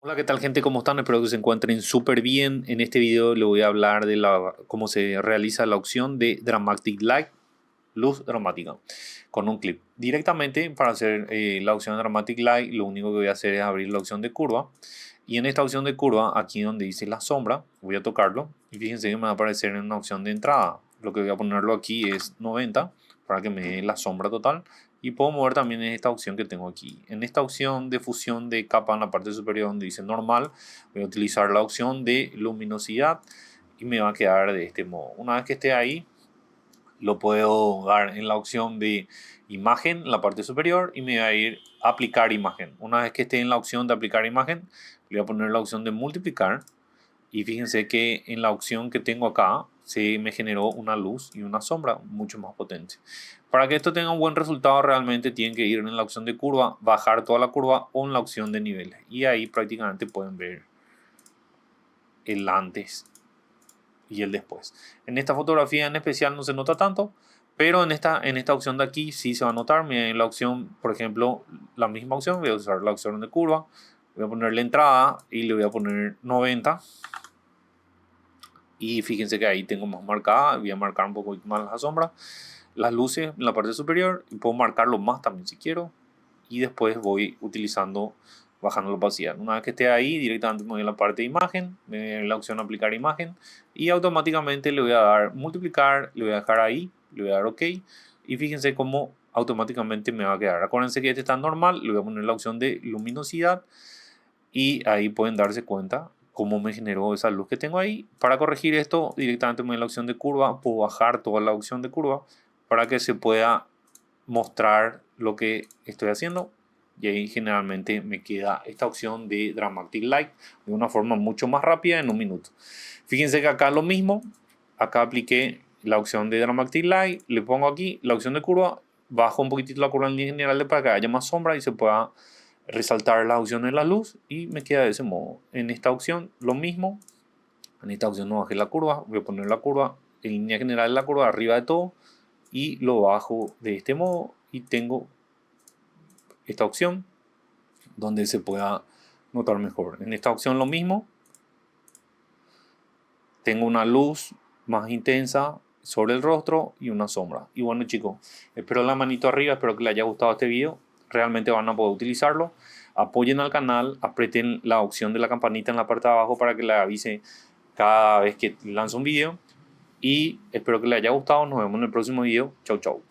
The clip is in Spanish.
Hola, ¿qué tal gente? ¿Cómo están? Espero que se encuentren súper bien. En este video le voy a hablar de cómo se realiza la opción de Dramatic Light, luz dramática, con un clip. Directamente para hacer la opción de Dramatic Light, lo único que voy a hacer es abrir la opción de curva. Y en esta opción de curva, aquí donde dice la sombra, voy a tocarlo. Y fíjense que me va a aparecer en una opción de entrada. Lo que voy a ponerlo aquí es 90 para que me dé la sombra total. Y puedo mover también en esta opción que tengo aquí. En esta opción de fusión de capa en la parte superior donde dice normal, voy a utilizar la opción de luminosidad y me va a quedar de este modo. Una vez que esté ahí, lo puedo dar en la opción de imagen en la parte superior y me va a ir a aplicar imagen. Una vez que esté en la opción de aplicar imagen, le voy a poner la opción de multiplicar. Y fíjense que en la opción que tengo acá se me generó una luz y una sombra mucho más potente. Para que esto tenga un buen resultado realmente tienen que ir en la opción de curva, bajar toda la curva o en la opción de niveles. Y ahí prácticamente pueden ver el antes y el después. En esta fotografía en especial no se nota tanto, pero en esta opción de aquí sí se va a notar. Miren la opción, por ejemplo, la misma opción, voy a usar la opción de curva, voy a poner la entrada y le voy a poner 90. Y fíjense que ahí tengo más marcada, voy a marcar un poco más la sombra, las luces en la parte superior y puedo marcarlo más también si quiero. Y después voy utilizando, bajando la opacidad. Una vez que esté ahí, directamente me voy a la parte de imagen, me voy a la opción aplicar imagen y automáticamente le voy a dar multiplicar, le voy a dejar ahí, le voy a dar OK. Y fíjense cómo automáticamente me va a quedar. Acuérdense que este está normal, le voy a poner la opción de luminosidad y ahí pueden darse cuenta cómo me generó esa luz que tengo ahí. Para corregir esto, directamente me voy a la opción de curva, puedo bajar toda la opción de curva para que se pueda mostrar lo que estoy haciendo. Y ahí generalmente me queda esta opción de Dramatic Light de una forma mucho más rápida en un minuto. Fíjense que acá lo mismo, acá apliqué la opción de Dramatic Light, le pongo aquí la opción de curva, bajo un poquitito la curva en línea general para que haya más sombra y se pueda resaltar las opciones de la luz y me queda de ese modo. En esta opción lo mismo, en esta opción no bajé la curva, voy a poner la curva en línea general, la curva arriba de todo y lo bajo de este modo y tengo esta opción donde se pueda notar mejor. En esta opción lo mismo, tengo una luz más intensa sobre el rostro y una sombra. Y bueno chicos, espero la manito arriba, espero que les haya gustado este video, realmente van a poder utilizarlo. Apoyen al canal, aprieten la opción de la campanita en la parte de abajo para que les avise cada vez que lanzo un video y espero que les haya gustado. Nos vemos en el próximo video. Chau chau.